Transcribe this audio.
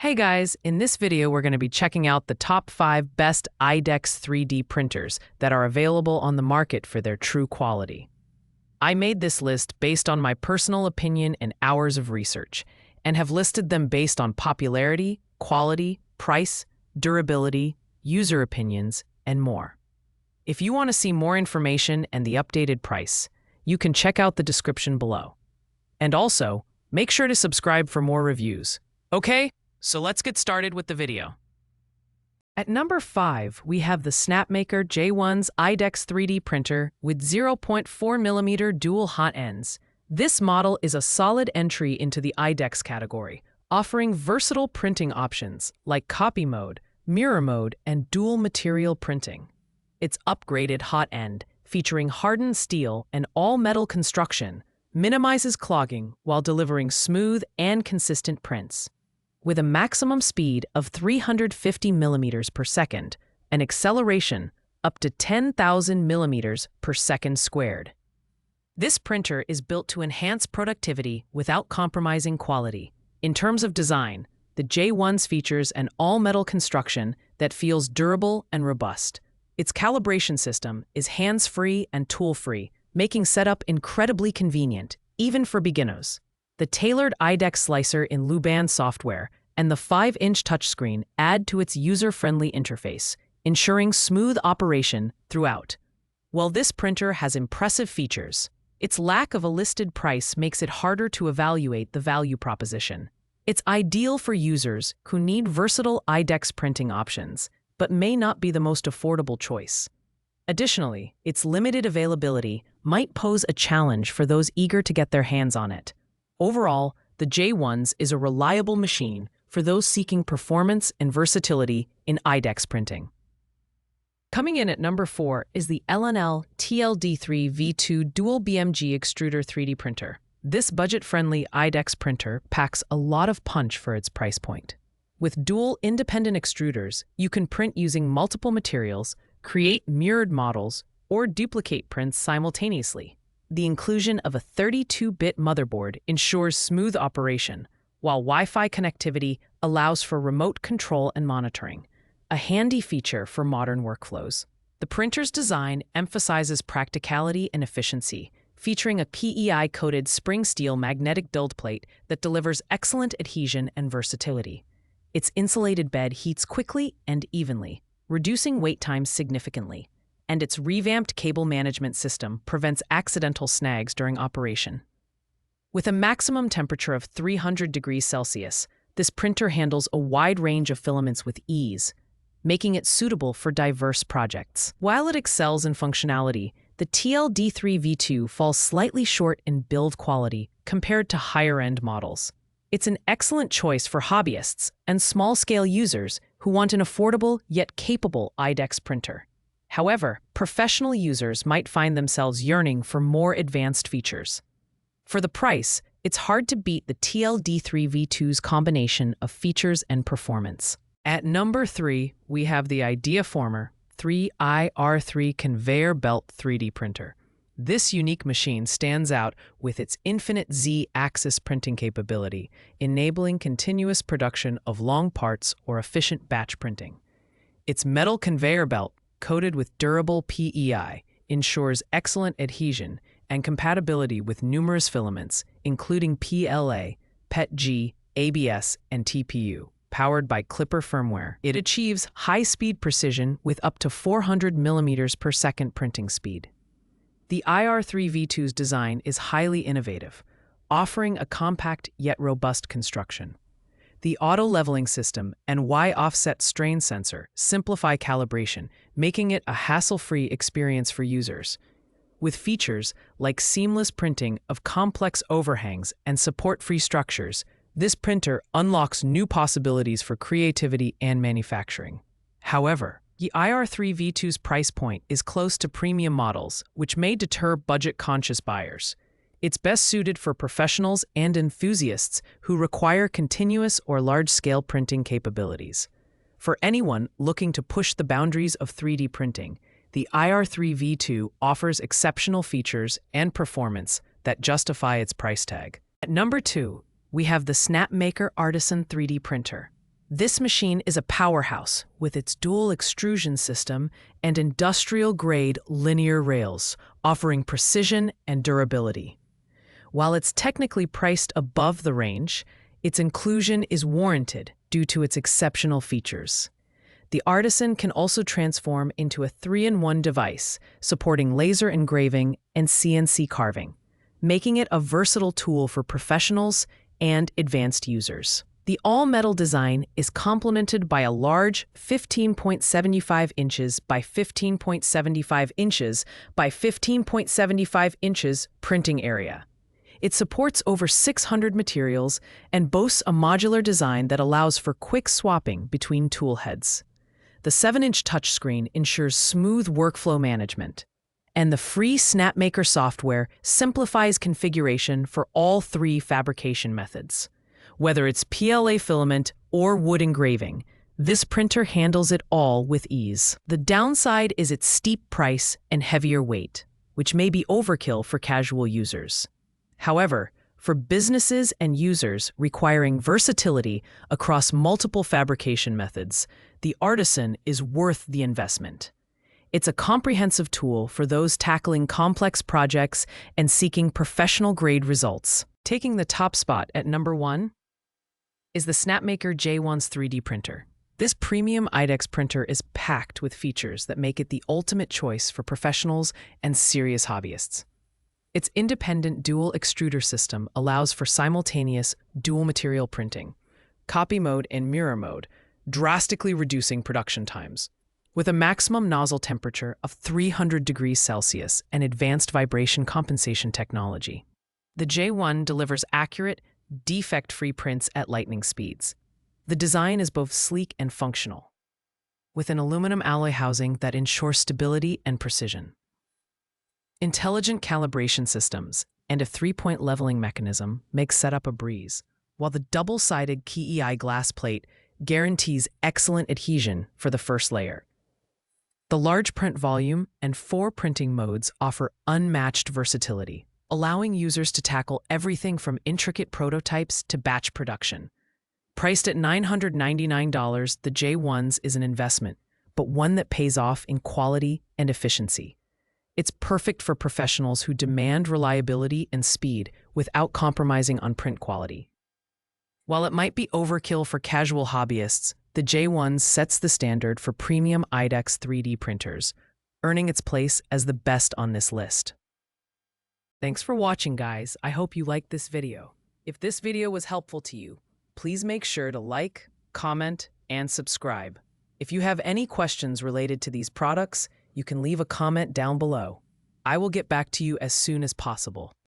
Hey guys, in this video we're going to be checking out the top 5 best IDEX 3D printers that are available on the market for their true quality. I made this list based on my personal opinion and hours of research, and have listed them based on popularity, quality, price, durability, user opinions, and more. If you want to see more information and the updated price, you can check out the description below. And also, make sure to subscribe for more reviews. Okay? So let's get started with the video. At number 5, we have the Snapmaker J1s IDEX 3D printer with 0.4mm dual hot ends. This model is a solid entry into the IDEX category, offering versatile printing options like copy mode, mirror mode, and dual material printing. Its upgraded hot end, featuring hardened steel and all-metal construction, minimizes clogging while delivering smooth and consistent prints. With a maximum speed of 350 millimeters per second, and acceleration up to 10,000 millimeters per second squared. This printer is built to enhance productivity without compromising quality. In terms of design, the J1s features an all-metal construction that feels durable and robust. Its calibration system is hands-free and tool-free, making setup incredibly convenient, even for beginners. The tailored IDEX slicer in Luban software and the 5-inch touchscreen add to its user-friendly interface, ensuring smooth operation throughout. While this printer has impressive features, its lack of a listed price makes it harder to evaluate the value proposition. It's ideal for users who need versatile IDEX printing options, but may not be the most affordable choice. Additionally, its limited availability might pose a challenge for those eager to get their hands on it. Overall, the J1s is a reliable machine for those seeking performance and versatility in IDEX printing. Coming in at number 4 is the L&L TLD3 V2 Dual BMG Extruder 3D printer. This budget-friendly IDEX printer packs a lot of punch for its price point. With dual independent extruders, you can print using multiple materials, create mirrored models, or duplicate prints simultaneously. The inclusion of a 32-bit motherboard ensures smooth operation, while Wi-Fi connectivity allows for remote control and monitoring, a handy feature for modern workflows. The printer's design emphasizes practicality and efficiency, featuring a PEI-coated spring steel magnetic build plate that delivers excellent adhesion and versatility. Its insulated bed heats quickly and evenly, reducing wait times significantly, and its revamped cable management system prevents accidental snags during operation. With a maximum temperature of 300 degrees Celsius, this printer handles a wide range of filaments with ease, making it suitable for diverse projects. While it excels in functionality, the TLD3 V2 falls slightly short in build quality compared to higher-end models. It's an excellent choice for hobbyists and small-scale users who want an affordable yet capable IDEX printer. However, professional users might find themselves yearning for more advanced features. For the price, it's hard to beat the TLD3 V2's combination of features and performance. At number 3, we have the Ideaformer IR3 Conveyor Belt 3D printer. This unique machine stands out with its infinite Z-axis printing capability, enabling continuous production of long parts or efficient batch printing. Its metal conveyor belt, coated with durable PEI, ensures excellent adhesion and compatibility with numerous filaments, including PLA, PETG, ABS, and TPU. Powered by Clipper firmware, it achieves high-speed precision with up to 400 millimeters per second printing speed. The IR3 V2's design is highly innovative, offering a compact yet robust construction. The auto-leveling system and Y-offset strain sensor simplify calibration, making it a hassle-free experience for users. With features like seamless printing of complex overhangs and support-free structures, this printer unlocks new possibilities for creativity and manufacturing. However, the IR3 V2's price point is close to premium models, which may deter budget-conscious buyers. It's best suited for professionals and enthusiasts who require continuous or large-scale printing capabilities. For anyone looking to push the boundaries of 3D printing, the IR3 V2 offers exceptional features and performance that justify its price tag. At number 2, we have the Snapmaker Artisan 3D printer. This machine is a powerhouse with its dual extrusion system and industrial-grade linear rails, offering precision and durability. While it's technically priced above the range, its inclusion is warranted due to its exceptional features. The Artisan can also transform into a 3-in-1 device, supporting laser engraving and CNC carving, making it a versatile tool for professionals and advanced users. The all-metal design is complemented by a large 15.75 inches by 15.75 inches by 15.75 inches printing area. It supports over 600 materials and boasts a modular design that allows for quick swapping between tool heads. The 7-inch touchscreen ensures smooth workflow management, and the free Snapmaker software simplifies configuration for all 3 fabrication methods. Whether it's PLA filament or wood engraving, this printer handles it all with ease. The downside is its steep price and heavier weight, which may be overkill for casual users. However, for businesses and users requiring versatility across multiple fabrication methods, the Artisan is worth the investment. It's a comprehensive tool for those tackling complex projects and seeking professional-grade results. Taking the top spot at number 1 is the Snapmaker J1's 3D printer. This premium IDEX printer is packed with features that make it the ultimate choice for professionals and serious hobbyists. Its independent dual extruder system allows for simultaneous dual material printing, copy mode and mirror mode, drastically reducing production times. With a maximum nozzle temperature of 300 degrees Celsius and advanced vibration compensation technology, the J1 delivers accurate, defect-free prints at lightning speeds. The design is both sleek and functional, with an aluminum alloy housing that ensures stability and precision. Intelligent calibration systems and a 3-point leveling mechanism make setup a breeze, while the double-sided KEI glass plate guarantees excellent adhesion for the first layer. The large print volume and 4 printing modes offer unmatched versatility, allowing users to tackle everything from intricate prototypes to batch production. Priced at $999, the J1s is an investment, but one that pays off in quality and efficiency. It's perfect for professionals who demand reliability and speed without compromising on print quality. While it might be overkill for casual hobbyists, the J1 sets the standard for premium IDEX 3D printers, earning its place as the best on this list. Thanks for watching, guys. I hope you liked this video. If this video was helpful to you, please make sure to like, comment, and subscribe. If you have any questions related to these products, you can leave a comment down below. I will get back to you as soon as possible.